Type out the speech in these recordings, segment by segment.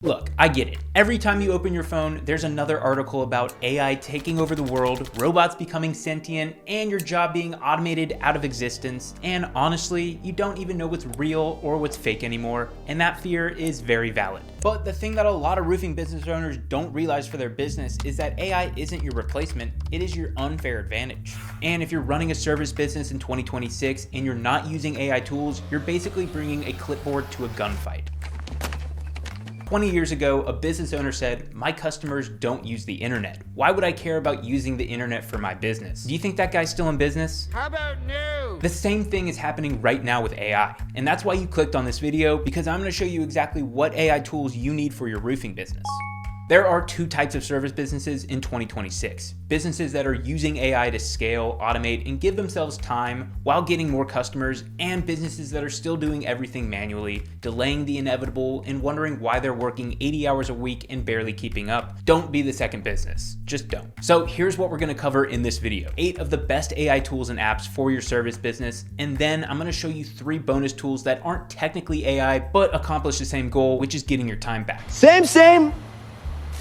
Look, I get it. Every time you open your phone, there's another article about AI taking over the world, robots becoming sentient, and your job being automated out of existence. And honestly, you don't even know what's real or what's fake anymore, and that fear is very valid. But the thing that a lot of roofing business owners don't realize for their business is that AI isn't your replacement, it is your unfair advantage. And if you're running a service business in 2026 and you're not using AI tools, you're basically bringing a clipboard to a gunfight. 20 years ago, a business owner said, "My customers don't use the internet. Why would I care about using the internet for my business?" Do you think that guy's still in business? How about no? The same thing is happening right now with AI. And that's why you clicked on this video, because I'm gonna show you exactly what AI tools you need for your roofing business. There are two types of service businesses in 2026. Businesses that are using AI to scale, automate, and give themselves time while getting more customers, and businesses that are still doing everything manually, delaying the inevitable, and wondering why they're working 80 hours a week and barely keeping up. Don't be the second business. Just don't. So here's what we're gonna cover in this video. 8 of the best AI tools and apps for your service business, and then I'm gonna show you 3 bonus tools that aren't technically AI, but accomplish the same goal, which is getting your time back. Same,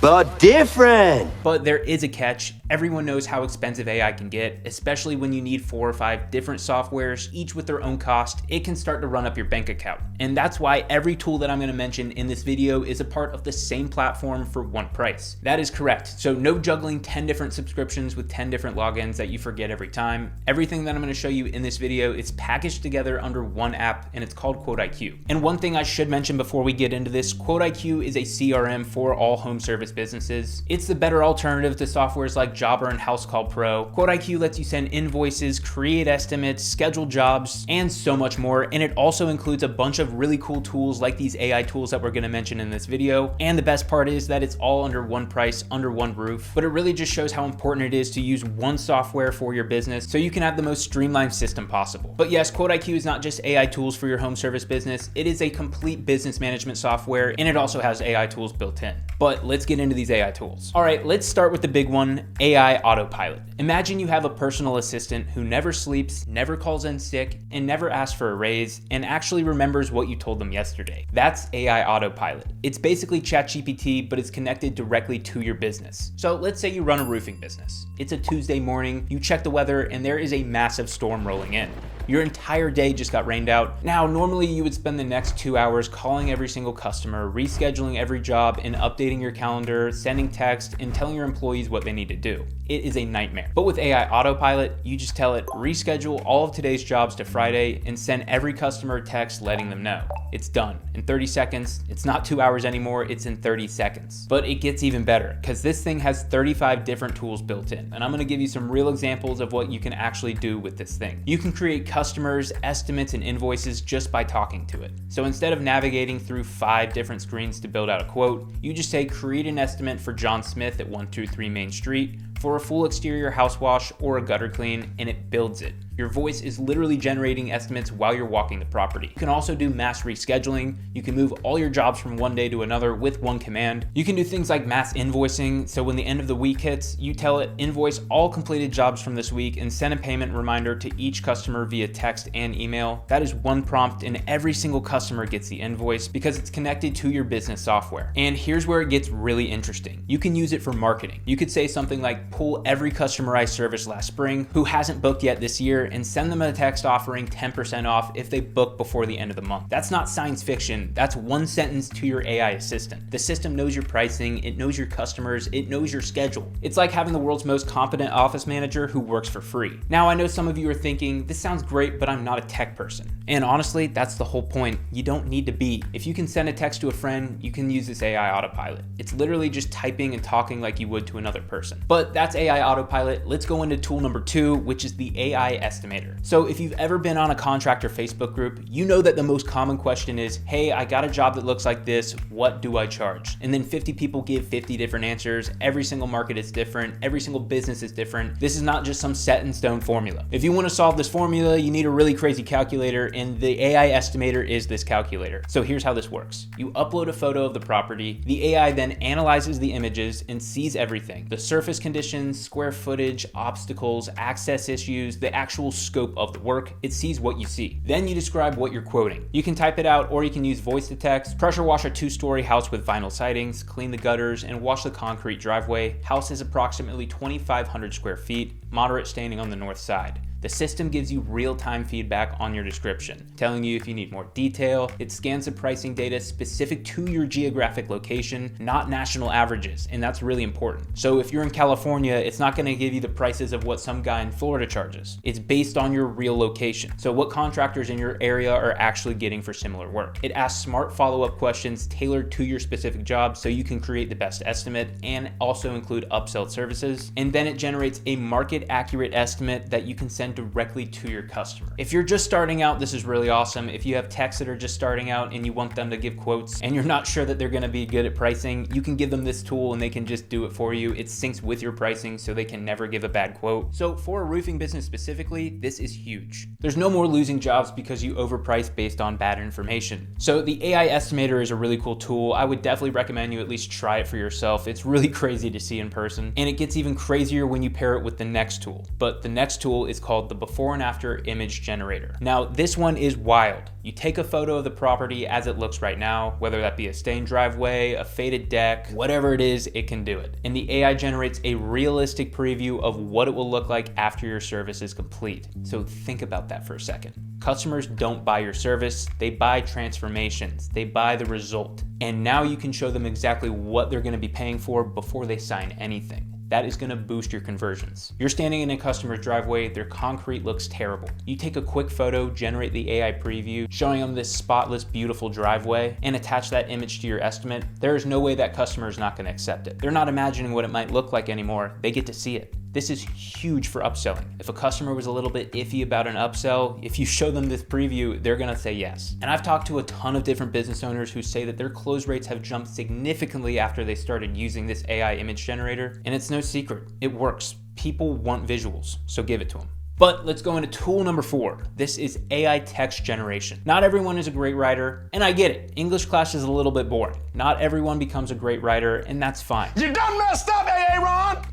but different. But there is a catch. Everyone knows how expensive AI can get, especially when you need 4 or 5 different softwares, each with their own cost. It can start to run up your bank account. And that's why every tool that I'm gonna mention in this video is a part of the same platform for one price. That is correct. So no juggling 10 different subscriptions with 10 different logins that you forget every time. Everything that I'm gonna show you in this video is packaged together under one app, and it's called QuoteIQ. And one thing I should mention before we get into this, QuoteIQ is a CRM for all home service businesses. It's the better alternative to softwares like Jobber and House Call Pro. QuoteIQ lets you send invoices, create estimates, schedule jobs, and so much more. And it also includes a bunch of really cool tools like these AI tools that we're gonna mention in this video. And the best part is that it's all under one price, under one roof. But it really just shows how important it is to use one software for your business so you can have the most streamlined system possible. But yes, QuoteIQ is not just AI tools for your home service business. It is a complete business management software, and it also has AI tools built in. But let's get into these AI tools. All right, let's start with the big one, AI Autopilot. Imagine you have a personal assistant who never sleeps, never calls in sick, and never asks for a raise, and actually remembers what you told them yesterday. That's AI Autopilot. It's basically ChatGPT, but it's connected directly to your business. So let's say you run a roofing business. It's a Tuesday morning, you check the weather, and there is a massive storm rolling in. Your entire day just got rained out. Now, normally you would spend the next 2 hours calling every single customer, rescheduling every job, and updating your calendar, sending text, and telling your employees what they need to do. It is a nightmare. But with AI Autopilot, you just tell it, reschedule all of today's jobs to Friday and send every customer a text letting them know. It's done in 30 seconds. It's not 2 hours anymore, it's in 30 seconds. But it gets even better because this thing has 35 different tools built in. And I'm gonna give you some real examples of what you can actually do with this thing. You can create customers, estimates, and invoices just by talking to it. So instead of navigating through 5 different screens to build out a quote, you just say, create an estimate for John Smith at 123 Main Street for a full exterior house wash or a gutter clean, and it builds it. Your voice is literally generating estimates while you're walking the property. You can also do mass rescheduling. You can move all your jobs from one day to another with one command. You can do things like mass invoicing. So when the end of the week hits, you tell it, invoice all completed jobs from this week and send a payment reminder to each customer via text and email. That is one prompt, and every single customer gets the invoice because it's connected to your business software. And here's where it gets really interesting. You can use it for marketing. You could say something like, pull every customer I serviced last spring who hasn't booked yet this year and send them a text offering 10% off if they book before the end of the month. That's not science fiction. That's one sentence to your AI assistant. The system knows your pricing, it knows your customers, it knows your schedule. It's like having the world's most competent office manager who works for free. Now, I know some of you are thinking, this sounds great, but I'm not a tech person. And honestly, that's the whole point. You don't need to be. If you can send a text to a friend, you can use this AI Autopilot. It's literally just typing and talking like you would to another person. But that's AI Autopilot. Let's go into tool number 2, which is the AI Estimator. So if you've ever been on a contractor Facebook group, you know that the most common question is, hey, I got a job that looks like this, what do I charge? And then 50 people give 50 different answers. Every single market is different. Every single business is different. This is not just some set in stone formula. If you want to solve this formula, you need a really crazy calculator, and the AI Estimator is this calculator. So here's how this works. You upload a photo of the property. The AI then analyzes the images and sees everything: the surface conditions, conditions, square footage, obstacles, access issues, the actual scope of the work. It sees what you see. Then you describe what you're quoting. You can type it out or you can use voice to text. Pressure wash a 2-story house with vinyl sidings, clean the gutters, and wash the concrete driveway. House is approximately 2,500 square feet, moderate staining on the north side. The system gives you real-time feedback on your description, telling you if you need more detail. It scans the pricing data specific to your geographic location, not national averages, and that's really important. So if you're in California, it's not gonna give you the prices of what some guy in Florida charges. It's based on your real location. So what contractors in your area are actually getting for similar work. It asks smart follow-up questions tailored to your specific job so you can create the best estimate and also include upsell services. And then it generates a market-accurate estimate that you can send directly to your customer. If you're just starting out, this is really awesome. If you have techs that are just starting out and you want them to give quotes and you're not sure that they're gonna be good at pricing, you can give them this tool and they can just do it for you. It syncs with your pricing so they can never give a bad quote. So for a roofing business specifically, this is huge. There's no more losing jobs because you overprice based on bad information. So the AI Estimator is a really cool tool. I would definitely recommend you at least try it for yourself. It's really crazy to see in person, and it gets even crazier when you pair it with the next tool. But the next tool is called the before and after image generator. Now this one is wild. You take a photo of the property as it looks right now, whether that be a stained driveway, a faded deck, whatever it is, it can do it. And the AI generates a realistic preview of what it will look like after your service is complete. So think about that for a second. Customers don't buy your service, they buy transformations, they buy the result. And now you can show them exactly what they're gonna be paying for before they sign anything. That is gonna boost your conversions. You're standing in a customer's driveway, their concrete looks terrible. You take a quick photo, generate the AI preview, showing them this spotless, beautiful driveway, and attach that image to your estimate. There is no way that customer is not gonna accept it. They're not imagining what it might look like anymore, they get to see it. This is huge for upselling. If a customer was a little bit iffy about an upsell, if you show them this preview, they're gonna say yes. And I've talked to a ton of different business owners who say that their close rates have jumped significantly after they started using this AI image generator, and it's no secret, it works. People want visuals, so give it to them. But let's go into tool number 4. This is AI text generation. Not everyone is a great writer, and I get it. English class is a little bit boring. Not everyone becomes a great writer, and that's fine. You done messed up, AA Ron!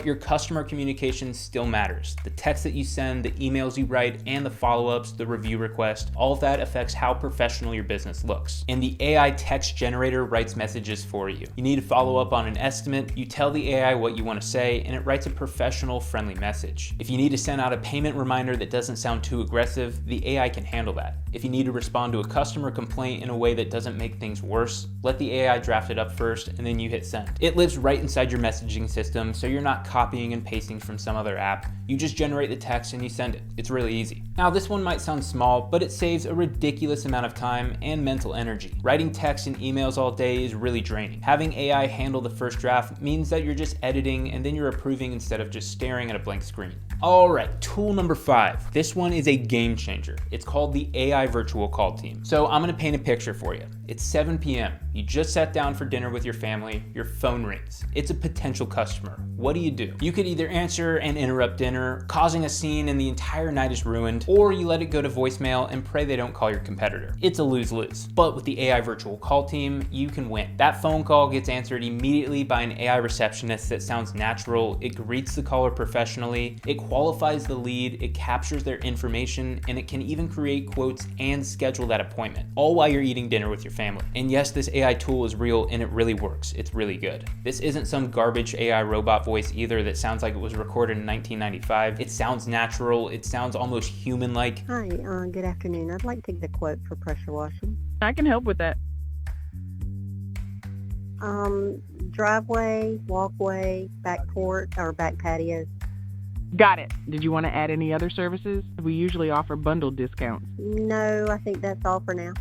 Your customer communication still matters. The text that you send, the emails you write, and the follow-ups, the review request, all of that affects how professional your business looks. And the AI text generator writes messages for you. You need to follow up on an estimate, you tell the AI what you want to say, and it writes a professional, friendly message. If you need to send out a payment reminder that doesn't sound too aggressive, the AI can handle that. If you need to respond to a customer complaint in a way that doesn't make things worse, let the AI draft it up first, and then you hit send. It lives right inside your messaging system, so you're not copying and pasting from some other app. You just generate the text and you send it. It's really easy. Now this one might sound small, but it saves a ridiculous amount of time and mental energy. Writing text and emails all day is really draining. Having AI handle the first draft means that you're just editing and then you're approving instead of just staring at a blank screen. All right, tool number 5. This one is a game changer. It's called the AI virtual call team. So I'm gonna paint a picture for you. It's 7 p.m. You just sat down for dinner with your family, your phone rings. It's a potential customer. What do? You could either answer and interrupt dinner, causing a scene and the entire night is ruined, or you let it go to voicemail and pray they don't call your competitor. It's a lose-lose. But with the AI virtual call team, you can win. That phone call gets answered immediately by an AI receptionist that sounds natural, it greets the caller professionally, it qualifies the lead, it captures their information, and it can even create quotes and schedule that appointment, all while you're eating dinner with your family. And yes, this AI tool is real and it really works. It's really good. This isn't some garbage AI robot voice either that sounds like it was recorded in 1995. It sounds natural. It sounds almost human-like. Hi, good afternoon. I'd like to get a quote for pressure washing. I can help with that. Driveway, walkway, back porch, or back patio. Got it. Did you want to add any other services? We usually offer bundled discounts. No, I think that's all for now.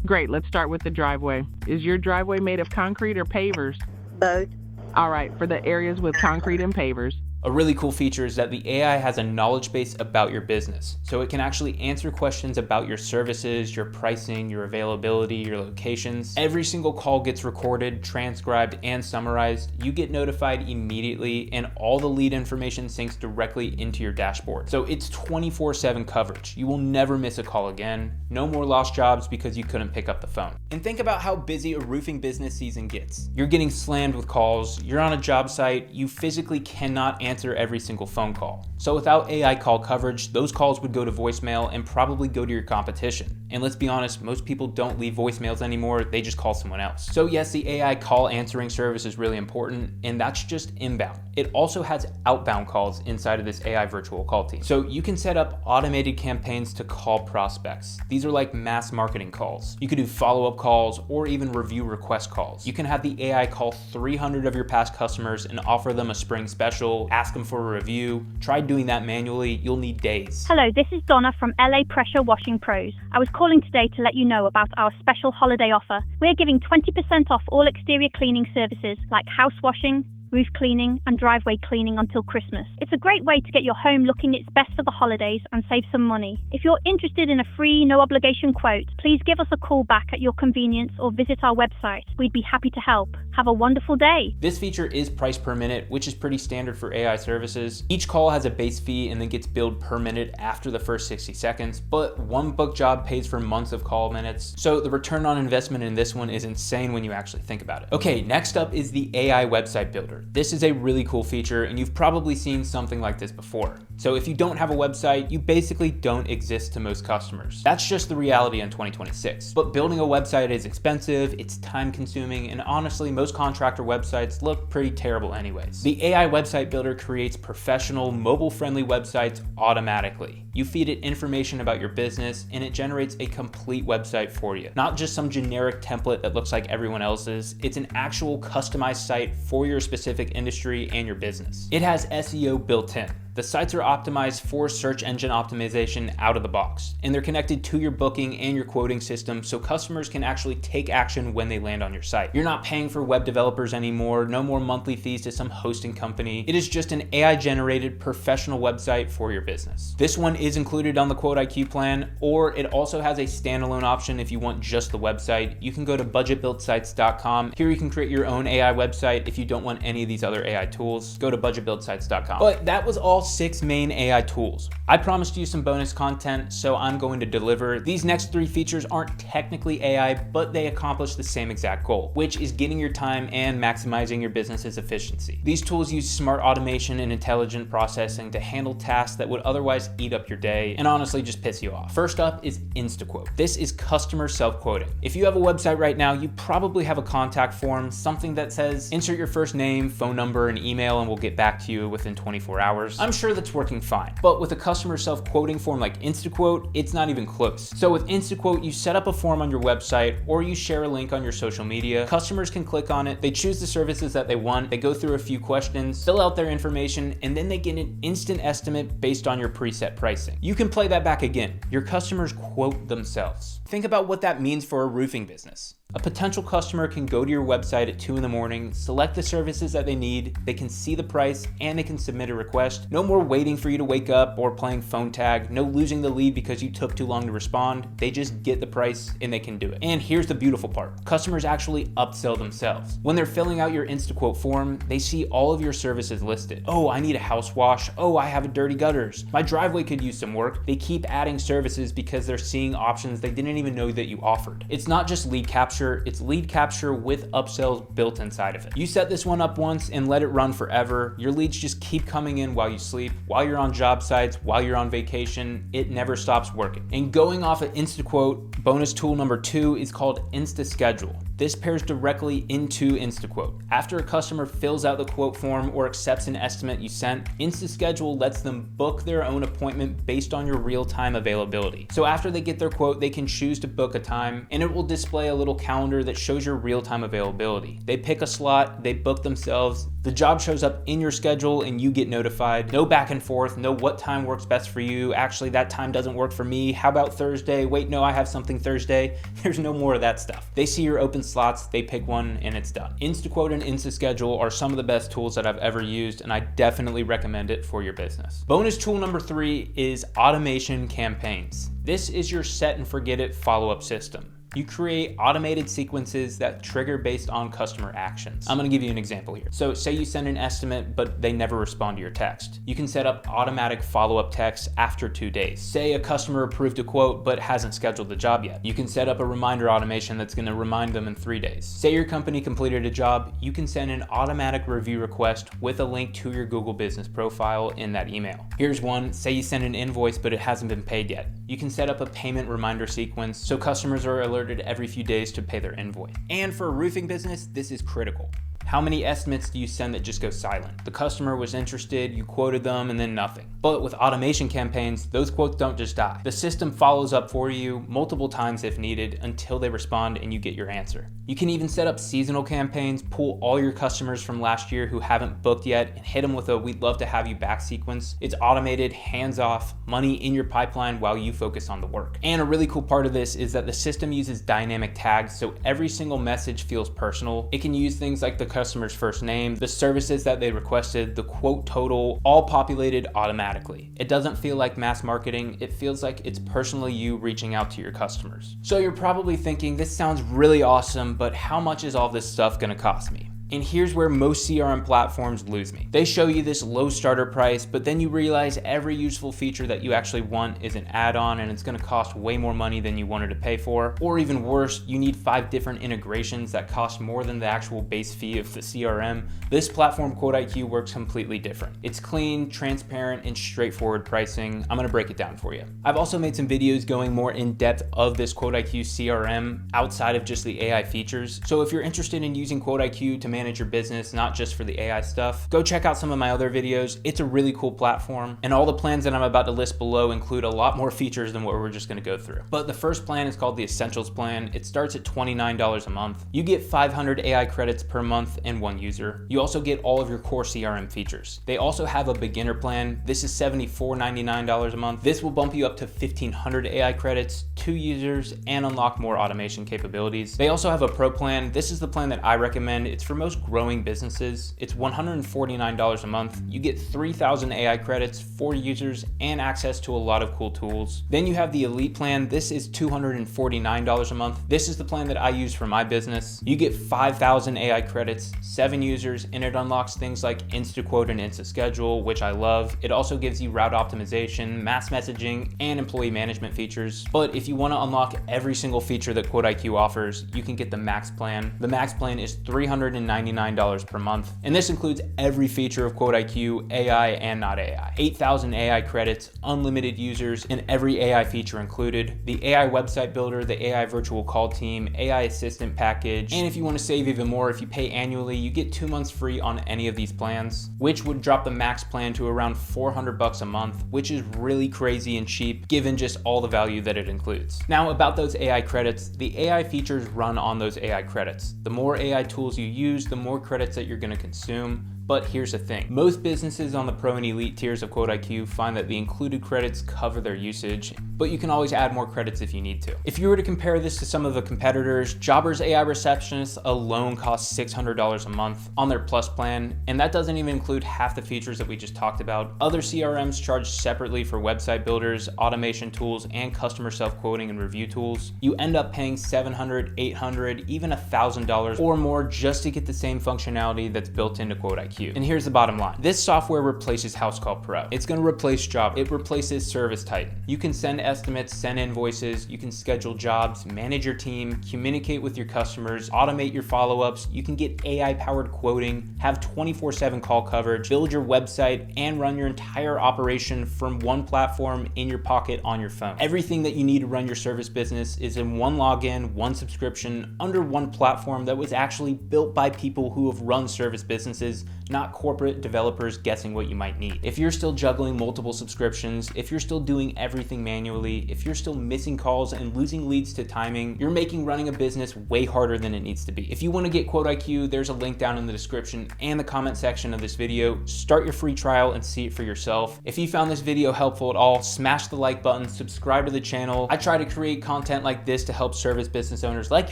Great. Let's start with the driveway. Is your driveway made of concrete or pavers? Both. All right. For the areas with concrete and pavers, A really cool feature is that the AI has a knowledge base about your business, so it can actually answer questions about your services, your pricing, your availability, your locations. Every single call gets recorded, transcribed, and summarized. You get notified immediately, and all the lead information syncs directly into your dashboard. So it's 24/7 coverage. You will never miss a call again. No more lost jobs because you couldn't pick up the phone. And think about how busy a roofing business season gets. You're getting slammed with calls, you're on a job site, you physically cannot answer every single phone call. So without AI call coverage, those calls would go to voicemail and probably go to your competition. And let's be honest, most people don't leave voicemails anymore, they just call someone else. So yes, the AI call answering service is really important, and that's just inbound. It also has outbound calls inside of this AI virtual call team. So you can set up automated campaigns to call prospects. These are like mass marketing calls. You could do follow-up calls or even review request calls. You can have the AI call 300 of your past customers and offer them a spring special, ask them for a review. Try doing that manually, you'll need days. Hello, this is Donna from LA Pressure Washing Pros. I was calling today to let you know about our special holiday offer. We're giving 20% off all exterior cleaning services like house washing, roof cleaning, and driveway cleaning until Christmas. It's a great way to get your home looking its best for the holidays and save some money. If you're interested in a free, no obligation quote, please give us a call back at your convenience or visit our website. We'd be happy to help. Have a wonderful day. This feature is priced per minute, which is pretty standard for AI services. Each call has a base fee and then gets billed per minute after the first 60 seconds, but one book job pays for months of call minutes. So the return on investment in this one is insane when you actually think about it. Okay, next up is the AI website builder. This is a really cool feature, and you've probably seen something like this before. So if you don't have a website, you basically don't exist to most customers. That's just the reality in 2026. But building a website is expensive, it's time consuming, and honestly, most contractor websites look pretty terrible anyways. The AI website builder creates professional, mobile-friendly websites automatically. You feed it information about your business, and it generates a complete website for you. Not just some generic template that looks like everyone else's, it's an actual customized site for your specific industry and your business. It has SEO built in. The sites are optimized for search engine optimization out of the box, and they're connected to your booking and your quoting system so customers can actually take action when they land on your site. You're not paying for web developers anymore, no more monthly fees to some hosting company. It is just an AI-generated professional website for your business. This one is included on the QuoteIQ plan, or it also has a standalone option if you want just the website. You can go to budgetbuildsites.com. Here you can create your own AI website if you don't want any of these other AI tools. Go to budgetbuildsites.com. But that was all 6 main AI tools. I promised you some bonus content, so I'm going to deliver. These next 3 features aren't technically AI, but they accomplish the same exact goal, which is getting your time and maximizing your business's efficiency. These tools use smart automation and intelligent processing to handle tasks that would otherwise eat up your day and honestly just piss you off. First up is InstaQuote. This is customer self-quoting. If you have a website right now, you probably have a contact form, something that says insert your first name, phone number, and email, and we'll get back to you within 24 hours. I'm sure that's working fine. But with a customer self-quoting form like InstaQuote, it's not even close. So with InstaQuote, you set up a form on your website or you share a link on your social media. Customers can click on it, they choose the services that they want, they go through a few questions, fill out their information, and then they get an instant estimate based on your preset pricing. You can play that back again. Your customers quote themselves. Think about what that means for a roofing business. A potential customer can go to your website at 2 in the morning, select the services that they need, they can see the price, and they can submit a request. No more waiting for you to wake up or playing phone tag, no losing the lead because you took too long to respond. They just get the price and they can do it. And here's the beautiful part. Customers actually upsell themselves. When they're filling out your InstaQuote form, they see all of your services listed. Oh, I need a house wash. Oh, I have dirty gutters. My driveway could use some work. They keep adding services because they're seeing options they didn't even know that you offered. It's not just lead capture, it's lead capture with upsells built inside of it. You set this one up once and let it run forever. Your leads just keep coming in while you sleep, while you're on job sites, while you're on vacation. It never stops working. And going off of InstaQuote, bonus tool number 2 is called InstaSchedule. This pairs directly into InstaQuote. After a customer fills out the quote form or accepts an estimate you sent, InstaSchedule lets them book their own appointment based on your real-time availability. So after they get their quote, they can choose to book a time, and it will display a little calendar that shows your real-time availability. They pick a slot, they book themselves, the job shows up in your schedule and you get notified. No back and forth, no what time works best for you. Actually, that time doesn't work for me. How about Thursday? Wait, no, I have something Thursday. There's no more of that stuff. They see your open slots, they pick one, and it's done. InstaQuote and InstaSchedule are some of the best tools that I've ever used, and I definitely recommend it for your business. Bonus tool number 3 is automation campaigns. This is your set and forget it follow-up system. You create automated sequences that trigger based on customer actions. I'm gonna give you an example here. So say you send an estimate, but they never respond to your text. You can set up automatic follow-up texts after 2 days. Say a customer approved a quote, but hasn't scheduled the job yet. You can set up a reminder automation that's gonna remind them in 3 days. Say your company completed a job, you can send an automatic review request with a link to your Google Business profile in that email. Here's one, say you send an invoice, but it hasn't been paid yet. You can set up a payment reminder sequence so customers are alerted every few days to pay their invoice. And for a roofing business, this is critical. How many estimates do you send that just go silent? The customer was interested, you quoted them, and then nothing. But with automation campaigns, those quotes don't just die. The system follows up for you multiple times if needed until they respond and you get your answer. You can even set up seasonal campaigns, pull all your customers from last year who haven't booked yet, and hit them with a "we'd love to have you back" sequence. It's automated, hands off, money in your pipeline while you focus on the work. And a really cool part of this is that the system uses dynamic tags, so every single message feels personal. It can use things like the customer's first name, the services that they requested, the quote total, all populated automatically. It doesn't feel like mass marketing, it feels like it's personally you reaching out to your customers. So you're probably thinking, this sounds really awesome, but how much is all this stuff gonna cost me? And here's where most CRM platforms lose me. They show you this low starter price, but then you realize every useful feature that you actually want is an add-on and it's gonna cost way more money than you wanted to pay for. Or even worse, you need 5 different integrations that cost more than the actual base fee of the CRM. This platform, QuoteIQ, works completely different. It's clean, transparent, and straightforward pricing. I'm gonna break it down for you. I've also made some videos going more in depth of this QuoteIQ CRM outside of just the AI features. So if you're interested in using QuoteIQ to manage your business, not just for the AI stuff, go check out some of my other videos. It's a really cool platform, and all the plans that I'm about to list below include a lot more features than what we're just gonna go through. But the first plan is called the Essentials plan. It starts at $29 a month. You get 500 AI credits per month and 1 user. You also get all of your core CRM features. They also have a beginner plan. This is $74.99 a month. This will bump you up to 1,500 AI credits, 2 users, and unlock more automation capabilities. They also have a pro plan. This is the plan that I recommend. It's for most growing businesses. It's $149 a month. You get 3,000 AI credits, 4 users, and access to a lot of cool tools. Then you have the Elite plan. This is $249 a month. This is the plan that I use for my business. You get 5,000 AI credits, 7 users, and it unlocks things like InstaQuote and InstaSchedule, which I love. It also gives you route optimization, mass messaging, and employee management features. But if you want to unlock every single feature that QuoteIQ offers, you can get the Max plan. The Max plan is $399 per month, and this includes every feature of QuoteIQ, AI and not AI. 8,000 AI credits, unlimited users, and every AI feature included. The AI website builder, the AI virtual call team, AI assistant package, and if you want to save even more, if you pay annually, you get 2 months free on any of these plans, which would drop the Max plan to around $400 a month, which is really crazy and cheap given just all the value that it includes. Now about those AI credits, the AI features run on those AI credits. The more AI tools you use, the more credits that you're going to consume. But here's the thing. Most businesses on the Pro and Elite tiers of QuoteIQ find that the included credits cover their usage, but you can always add more credits if you need to. If you were to compare this to some of the competitors, Jobber's AI Receptionist alone costs $600 a month on their Plus plan, and that doesn't even include half the features that we just talked about. Other CRMs charge separately for website builders, automation tools, and customer self-quoting and review tools. You end up paying $700, $800, even $1,000 or more just to get the same functionality that's built into QuoteIQ. And here's the bottom line. This software replaces House Call Pro. It's going to replace Jobber. It replaces Service Titan. You can send estimates, send invoices, you can schedule jobs, manage your team, communicate with your customers, automate your follow-ups, you can get AI-powered quoting, have 24/7 call coverage, build your website, and run your entire operation from one platform in your pocket on your phone. Everything that you need to run your service business is in one login, one subscription, under one platform that was actually built by people who have run service businesses, not corporate developers guessing what you might need. If you're still juggling multiple subscriptions, if you're still doing everything manually, if you're still missing calls and losing leads to timing, you're making running a business way harder than it needs to be. If you want to get QuoteIQ, there's a link down in the description and the comment section of this video. Start your free trial and see it for yourself. If you found this video helpful at all, smash the like button, subscribe to the channel. I try to create content like this to help service business owners like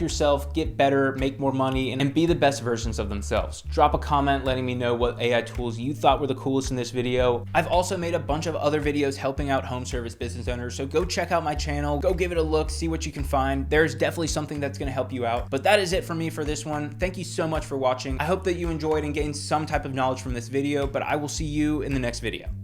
yourself get better, make more money, and be the best versions of themselves. Drop a comment letting me know what AI tools you thought were the coolest in this video. I've also made a bunch of other videos helping out home service business owners, so go check out my channel, go give it a look, see what you can find. There's definitely something that's going to help you out. But that is it for me for this one. Thank you so much for watching. I hope that you enjoyed and gained some type of knowledge from this video, but I will see you in the next video.